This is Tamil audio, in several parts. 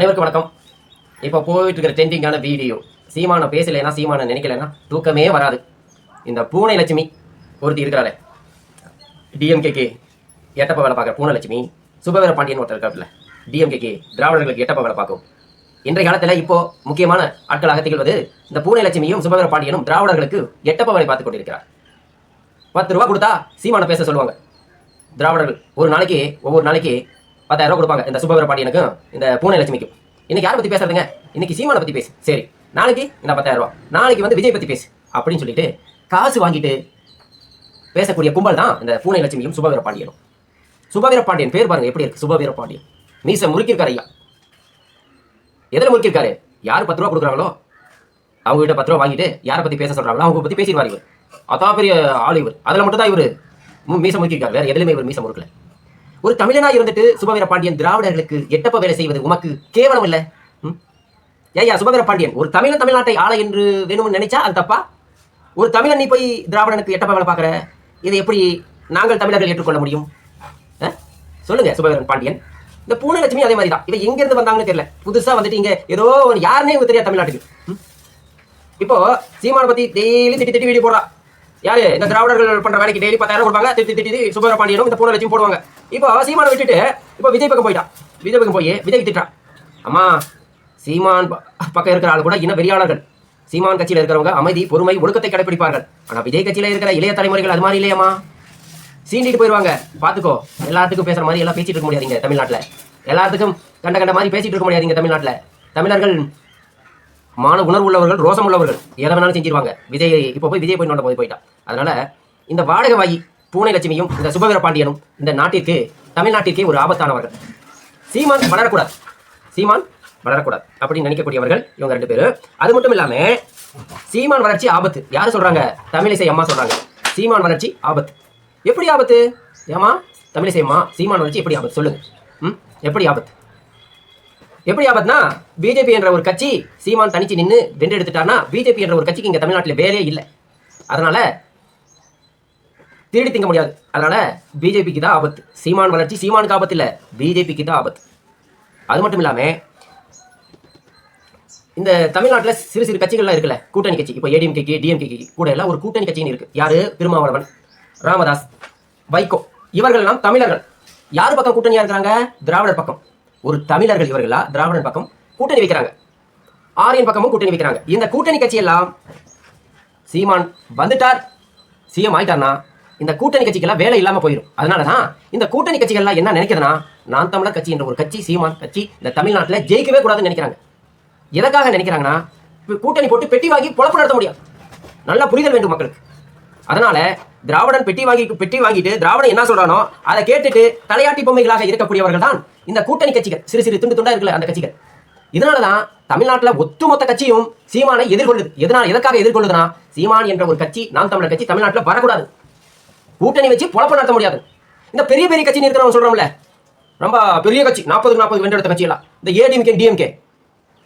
அனைவருக்கும் வணக்கம். இப்போ போயிட்டு இருக்கிற ட்ரெண்டிங்கான வீடியோ, சீமான பேசலைன்னா சீமான நினைக்கலைன்னா தூக்கமே வராது. இந்த பூனை லட்சுமி ஒருத்தி இருக்கிறாள், டிஎம்கேக்கு எட்டப்ப வேலை பார்க்குற பூனை லட்சுமி, சுபவீர பாண்டியன் ஒருத்தர் இருக்காப்புல, டிஎம்கேக்கு திராவிடர்களுக்கு எட்டப்ப வேலை பார்க்கும். இன்றைய காலத்தில் இப்போ முக்கியமான ஆட்களாக திகழ்வது இந்த பூனை லட்சுமியும் சுபவீர பாண்டியனும் திராவிடர்களுக்கு எட்டப்ப வேலை பார்த்து கொண்டிருக்கிறார். 10 ரூபா கொடுத்தா சீமான பேச சொல்லுவாங்க. திராவிடர்கள் ஒவ்வொரு நாளைக்கு 10,000 ரூபா கொடுப்பாங்க இந்த சுபவீர பாண்டியனுக்கும் இந்த பூனை லட்சுமிக்கும். இன்னைக்கு யாரை பற்றி பேசுறதுங்க? இன்னைக்கு சீமானை பற்றி பேசு. சரி, நாளைக்கு இந்த 10,000 ரூபா, நாளைக்கு வந்து விஜய் பற்றி பேசு அப்படின்னு சொல்லிட்டு காசு வாங்கிட்டு பேசக்கூடிய கும்பல் தான் இந்த பூனை லட்சுமியும் சுபவீர பாண்டியனும். சுபவீர பாண்டியன் பேர் பாருங்க எப்படி இருக்கு. சுபவீர பாண்டியன் மீச முறுக்கிருக்காரு ஐயா. எதில் முறுக்கிருக்காரு? யார் 10 ரூபா கொடுக்குறாங்களோ அவங்க கிட்ட 10 ரூபா வாங்கிட்டு யாரை பற்றி பேச சொல்றாங்களோ அவங்க பற்றி பேசிடுவார் இவர். அதான் பெரிய ஆள் இவர். அதில் மட்டும் தான் இவர் மீச முறுக்கிருக்காரு, வேற எதுலையுமே இவர் மீச முறுக்கல. ஒரு தமிழனா இருந்துட்டு சுபவீர பாண்டியன் திராவிடர்களுக்கு எட்டப்ப வேலை செய்வது உமக்கு கேவலம் இல்லை? ஏய்யா சுபவீர பாண்டியன், ஒரு தமிழ்நாட்டை ஆள என்று வேணும்னு நினைச்சா அது தப்பா? ஒரு தமிழன் நீ போய் திராவிடனுக்கு எட்டப்ப வேலை பார்க்குற, இதை எப்படி நாங்கள் தமிழர்கள் ஏற்றுக்கொள்ள முடியும்? சொல்லுங்க சுபவீரன் பாண்டியன். இந்த பூனை லட்சுமி அதே மாதிரி தான். இவன் எங்கிருந்து வந்தாங்கன்னு தெரியல, புதுசா வந்துட்டு இங்க ஏதோ யாருன்னே தெரியாது தமிழ்நாட்டுக்கு. இப்போ சீமான பத்தி டெய்லி திட்டி வீடியோ போடுறா. யாரு? இந்த திராவிடர்கள் பண்ற வேலைக்கு டெய்லி 10,000 கொடுப்பாங்க. திட்டி சுபவீர பாண்டியனும் இந்த பூனை லட்சுமி போடுவாங்க. இப்போ சீமானை விட்டுட்டு இப்போ விஜய் பக்கம் போயிட்டான். விஜய் பக்கம் போய் விஜய் திட்டான். அம்மா, சீமான் பக்கம் இருக்கிற ஆள் கூட இன்னும் வெறியாளர்கள். சீமான் கட்சியில் இருக்கிறவங்க அமைதி, பொறுமை, ஒழுக்கத்தை கடைபிடிப்பார்கள். ஆனா விஜய் கட்சியில இருக்கிற இளைய தலைமுறைகள் அது மாதிரி இல்லையம்மா, சீண்டிட்டு போயிடுவாங்க. பாத்துக்கோ, எல்லாத்துக்கும் பேசுற மாதிரி எல்லாம் பேசிட்டு இருக்க முடியாதுங்க தமிழ்நாட்டில். எல்லாத்துக்கும் கண்ட மாதிரி பேசிட்டு இருக்க முடியாதுங்க தமிழ்நாட்டில். தமிழர்கள் மான உணர்வு உள்ளவர்கள், ரோசம் உள்ளவர்கள், எதை வேணாலும் செஞ்சிருவாங்க. விஜய் இப்போ போய் விஜய் போய் நோண்ட போயிட்டான். அதனால இந்த வாடகை வாயி பூனை லட்சுமியும் இந்த சுபவீர பாண்டியனும் இந்த நாட்டிற்கு, தமிழ்நாட்டிற்கே ஒரு ஆபத்தானவர்கள். சீமான் வளரக்கூடாது அப்படின்னு நினைக்கக்கூடியவர்கள் இவங்க 2 பேரும். அது மட்டும் இல்லாம சீமான் வளர்ச்சி ஆபத்து. யாரு சொல்றாங்க? தமிழிசை அம்மா சொல்றாங்க. சீமான் வளர்ச்சி ஆபத்து. எப்படி ஆபத்து? ஏமா தமிழிசை அம்மா, சீமான் வளர்ச்சி எப்படி ஆபத்து சொல்லுங்க. எப்படி ஆபத்து? எப்படி ஆபத்துனா, பிஜேபி என்ற ஒரு கட்சி சீமான் தனிச்சு நின்று வென்றெடுத்துட்டார்னா பிஜேபி என்ற ஒரு கட்சிக்கு இங்க தமிழ்நாட்டில் வேலையே இல்லை. அதனால திருடி திங்க முடியாது. அதனால பிஜேபிக்கு தான் ஆபத்து. சீமான் வளர்ச்சி சீமானுக்கு ஆபத்து இல்லை, பிஜேபிக்கு தான் ஆபத்து. அது மட்டும் இல்லாம இந்த தமிழ்நாட்டில் சிறு கட்சிகள்லாம் இருக்குல்ல, கூட்டணி கட்சி. இப்போ ஏடிஎம்கேக்கு டிஎம்கேக்கு கூட எல்லாம் ஒரு கூட்டணி கட்சின்னு இருக்கு. யாரு? திருமாவளவன், ராமதாஸ், வைகோ, இவர்கள் எல்லாம் தமிழர்கள். யாரு பக்கம் கூட்டணியா இருக்கிறாங்க? திராவிடர் பக்கம். ஒரு தமிழர்கள் இவர்களா திராவிடர் பக்கம் கூட்டணி வைக்கிறாங்க. ஆரியன் பக்கமும் கூட்டணி வைக்கிறாங்க. இந்த கூட்டணி கட்சி எல்லாம் சீமான் வந்துட்டார், சிஎம் ஆயிட்டார்னா இந்த கூட்டணி கட்சிக்கெல்லாம் வேலை இல்லாம போயிடும். அதனாலதான் இந்த கூட்டணி கட்சிகள்லாம் என்ன நினைக்கிறதுனா, நான் தமிழர் கட்சி என்ற ஒரு கட்சி, சீமான் கட்சி இந்த தமிழ்நாட்டில் ஜெயிக்கவே கூடாதுன்னு நினைக்கிறாங்க. எதற்காக நினைக்கிறாங்கன்னா, கூட்டணி போட்டு பெட்டி வாங்கி பொழப்பு நடத்த முடியாது. நல்ல புரிதல் வேண்டும் மக்களுக்கு. அதனால திராவிடன் பெட்டி வாங்கிட்டு திராவிடன் என்ன சொல்றானோ அதை கேட்டுட்டு தலையாட்டி பொம்மைகளாக இருக்கக்கூடியவர்கள் தான் இந்த கூட்டணி கட்சிகள், சிறு துண்டா இருக்குல்ல அந்த கட்சிகள். இதனாலதான் தமிழ்நாட்டில் ஒட்டுமொத்த கட்சியும் சீமானை எதிர்கொள்ளுது. எதற்காக எதிர்கொள்ளுதுன்னா, சீமான் என்ற ஒரு கட்சி, நாம் தமிழர் கட்சி தமிழ்நாட்டில் வரக்கூடாது, கூட்டணி வச்சு பொழப்பு நடத்த முடியாது. இந்த பெரிய கட்சி இருக்கிறவங்க சொல்றோம்ல, ரொம்ப பெரிய கட்சி, 40 வென்றெடுத்த கட்சி எல்லாம் இந்த ஏடிஎம்கே டிஎம்கே.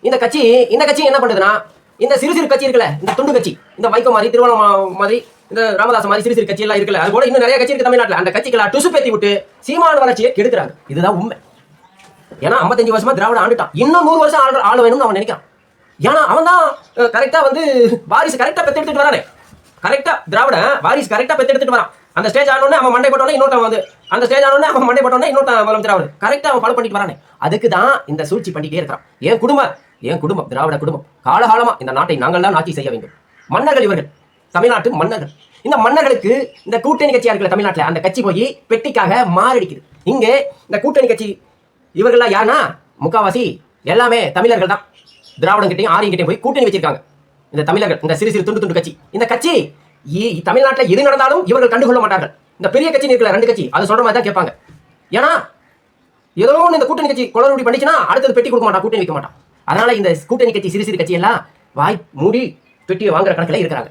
இந்த கட்சி என்ன பண்ணுதுன்னா, இந்த சிறு கட்சி இருக்குல்ல, இந்த துண்டு கட்சி, இந்த வைகோ மாதிரி, திருவண்ணாமலை மாதிரி, இந்த ராமதாஸ் மாதிரி சிறு கட்சி எல்லாம் இருக்குல்ல, அது கூட இன்னும் நிறைய கட்சி இருக்கு தமிழ்நாட்டில். அந்த கட்சிகளை டுசு பேத்தி விட்டு சீமான வளர்ச்சியை கெடுக்கிறாங்க. இதுதான் உண்மை. ஏன்னா 55 வருஷமா திராவிட ஆண்டுட்டான், இன்னும் 100 வருஷம் ஆள வேணும்னு அவன் நினைக்கிறான். ஏன்னா அவன் தான் கரெக்டா வந்து வாரிசு கரெக்டா பெத்தெடுத்துட்டு வரானே, கரெக்டா திராவிட வாரிசு கரெக்டா பெத்தெடுத்துட்டு வரான். அந்த ஸ்டேஜ் ஆனோடனே அவன் மண்டை போட்டோன்னே இன்னொருத்தன் வந்து, அந்த ஸ்டேஜ் ஆனோடனே அவன் மண்டை போட்டோன்னே இன்னொருத்தன் முதலமைச்சர் ஆகுது. கரெக்டா அவன் ஃபாலோ பண்ணிட்டு வரானே, அதுக்கு தான் இந்த சூழ்ச்சி பண்ணிட்டே இருக்கிறான். என் குடும்பம் திராவிட குடும்பம் காலகாலமா இந்த நாட்டை நாங்கள் தான் ஆட்சி செய்ய வேண்டும். மன்னர்கள் இவர்கள், தமிழ்நாட்டு மன்னர்கள். இந்த மன்னர்களுக்கு இந்த கூட்டணி கட்சியா இருக்கிற தமிழ்நாட்டில் அந்த கட்சி போய் பெட்டிக்காக மாரடிக்குது. இங்கே இந்த கூட்டணி கட்சி இவர்கள்லாம் யாருன்னா, முக்காவாசி எல்லாமே தமிழர்கள் தான். திராவிடம் கிட்டையும் ஆரியம் கிட்டையும் போய் கூட்டணி வச்சிருக்காங்க இந்த தமிழர்கள், இந்த சிறு துண்டு கட்சி. இந்த கட்சி தமிழ்நாட்டில் எது நடந்தாலும் இவர்கள் கண்டுகொள்ள மாட்டார்கள். இந்த பெரிய கட்சி இருக்கிற 2 கட்சி அது சொல்ற மாதிரி தான் கேட்பாங்க. ஏன்னா ஏதோ ஒன்று இந்த கூட்டணி கட்சி குளறுபடி பண்ணிச்சுன்னா அடுத்தது பெட்டி கொடுக்க மாட்டான், கூட்டணி வைக்க மாட்டான். அதனால இந்த கூட்டணி கட்சி சிறு கட்சி எல்லாம் வாய் மூடி பெட்டியை வாங்குற கணக்கில் இருக்கிறாங்க.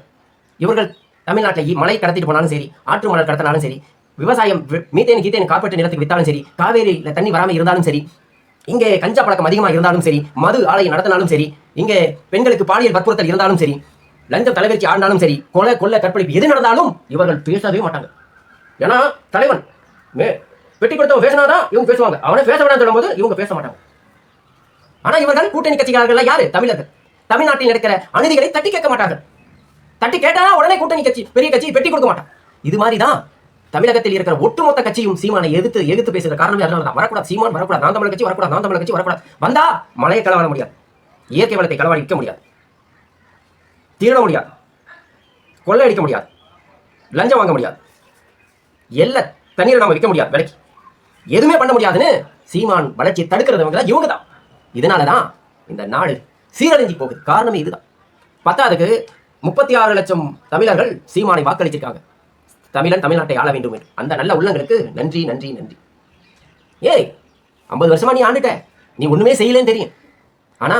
இவர்கள் தமிழ்நாட்டில் மலை கடத்திட்டு போனாலும் சரி, ஆற்று மலர் கடத்தினாலும் சரி, விவசாயம் மீத்தேன் கார்பரேட் நிலத்துக்கு வித்தாலும் சரி, காவேரியில் தண்ணி வராமல் இருந்தாலும் சரி, இங்கே கஞ்சா பழக்கம் அதிகமாக இருந்தாலும் சரி, மது ஆலையை நடத்தினாலும் சரி, இங்கே பெண்களுக்கு பாலியல் வற்புறுத்தல் இருந்தாலும் சரி, லஞ்சம் தலைவரிச்சு ஆடினாலும் சரி, கொலை கற்பழிப்பு எது நடந்தாலும் இவர்கள் பேசவே மாட்டாங்க. ஏன்னா தலைவன் பெட்டி கொடுத்தவன் பேசினாதான் இவங்க பேசுவாங்க. அவனை பேச வேண்டாம் சொல்லும் போது இவங்க பேச மாட்டாங்க. ஆனா இவர்கள் கூட்டணி கட்சிக்காரர்கள் யாரு? தமிழர்கள். தமிழ்நாட்டில் நடக்கிற அநீதிகளை தட்டி கேட்க மாட்டார்கள். தட்டி கேட்டா உடனே கூட்டணி கட்சி பெரிய கட்சி பெட்டி கொடுக்க மாட்டான். இது மாதிரிதான் தமிழகத்தில் இருக்கிற ஒட்டுமொத்த கட்சியும் சீமானை எதிர்த்து பேசுகிற காரணம் அதனால தான். வரக்கூடாது சீமான், வரக்கூடாது நாம் தமிழர் கட்சி, வரக்கூடாது நாம் தமிழர் கட்சி, வரக்கூடாது. வந்தா மலையை களவாட முடியாது, இயற்கை வளத்தை களவாடி விற்க முடியாது, திருட முடியாது, கொள்ளை அடிக்க முடியாது, லஞ்சம் வாங்க முடியாது, எல்லா தண்ணீரை நாம விற்க முடியாது விலைக்கு, எதுவுமே பண்ண முடியாதுன்னு சீமான் வளர்ச்சியை தடுக்கிறவங்க இவங்க தான். இதனாலதான் இந்த நாடு சீரழிஞ்சி போகுது. காரணமே இதுதான். பத்தாவதுக்கு 36 லட்சம் தமிழர்கள் சீமானை வாக்களிச்சிருக்காங்க. தமிழன் தமிழ்நாட்டை ஆள வேண்டும் என்று. அந்த நல்ல உள்ளங்களுக்கு நன்றி நன்றி நன்றி. ஏய் 50 வருஷமா நீ ஆண்டுட்ட, நீ ஒண்ணுமே செய்யலன்னு தெரியும். ஆனா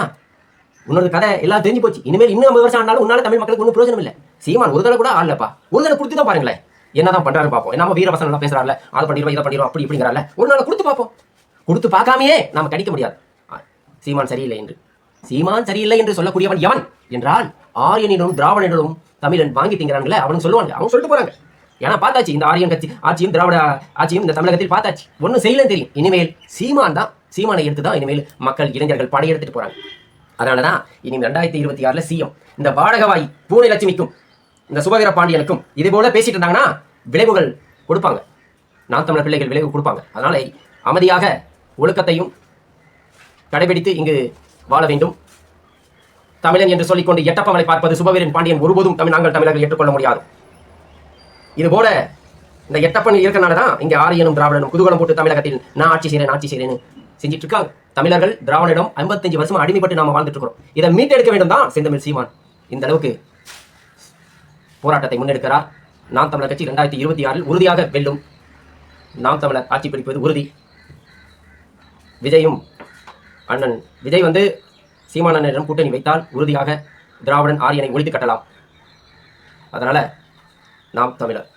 உன்னோட கதை எல்லாம் தெரிஞ்சு போச்சு. இனிமேல் இன்னும் 50 வருஷம் ஆனாலும் உன்னால தமிழ் மக்களுக்கு ஒன்றும் பிரயோஜனம் இல்லை. சீமான் ஒரு தடவை கூட ஆளப்பா, ஒரு தடவை கொடுத்து தான் பாருங்களேன் என்னதான் பண்றாரு பார்ப்போம். நம்ம வீரவசனம் எல்லாம் பேசுறாருல, அதை பண்ணிடுவோம் இதை பண்ணிடுவோம் அப்படி இப்படிங்கிறாருல, ஒரு நாள் கொடுத்து பார்ப்போம். கொடுத்து பார்க்காமையே நாம கணிக்க முடியாது சீமான் சரியில்லை என்று. சீமான் சரியில்லை என்று சொல்லக்கூடியவன் எவன் என்றால் ஆரியனிடம் திராவிடனிடம் தமிழன் வாங்கி திங்கிறாங்களே அவனுக்கு சொல்லுவாங்க. அவங்க சொல்லிட்டு போறாங்க. ஏன்னா பார்த்தாச்சு இந்த ஆரியன் கட்சி ஆட்சியும் திராவிட ஆட்சியும் இந்த தமிழகத்தில் பார்த்தாச்சு, ஒன்றும் செய்யலன்னு தெரியும். இனிமேல் சீமான் தான், சீமானை எடுத்து தான் இனிமேல் மக்கள் இளைஞர்கள் படையெடுத்துட்டு போறாங்க. அதனாலதான் இனி 2026 சிஎம் இந்த வாடகவாய் பூனை லட்சுமிக்கும் இந்த சுபவீர பாண்டியனுக்கும் இதே போல பேசிட்டு இருந்தாங்கன்னா விளைவுகள் கொடுப்பாங்க. நாம் தமிழர் பிள்ளைகள் விளைவு கொடுப்பாங்க. அதனால அமைதியாக ஒழுக்கத்தையும் கடைபிடித்து இங்கு வாழ வேண்டும். தமிழன் என்று சொல்லிக்கொண்டு எட்டப்பவனை பார்ப்பது சுபவீரன் பாண்டியன் ஒருபோதும் நாங்கள் தமிழர்கள் ஏற்றுக்கொள்ள முடியாது. இது போல இந்த எட்டப்பன் இருக்கிறனாலதான் இங்க ஆரியனும் திராவிடனும் குதூகலம் போட்டு தமிழகத்தில் நான் ஆட்சி செய்யறேன்னு செஞ்சிட்டு இருக்காங்க. தமிழர்கள் திராவிடம் 55 வருஷமா அடிமைப்பட்டு நாம வாழ்ந்துட்டு இருக்கிறோம். இதை மீட்டெடுக்க வேண்டும் தான் செந்தமிழ் சீமான் இந்த அளவுக்கு போராட்டத்தை முன்னெடுக்கிறார். நாம் தமிழர் கட்சி 2026 உறுதியாக வெல்லும். நாம் தமிழர் ஆட்சி பிடிப்பது உறுதி. விஜயும் அண்ணன் விஜய் சீமான் அண்ணனிடம் கூட்டணி வைத்தால் உறுதியாக திராவிடன் ஆரியனை ஒழித்து கட்டலாம். அதனால நாம் தமிழர்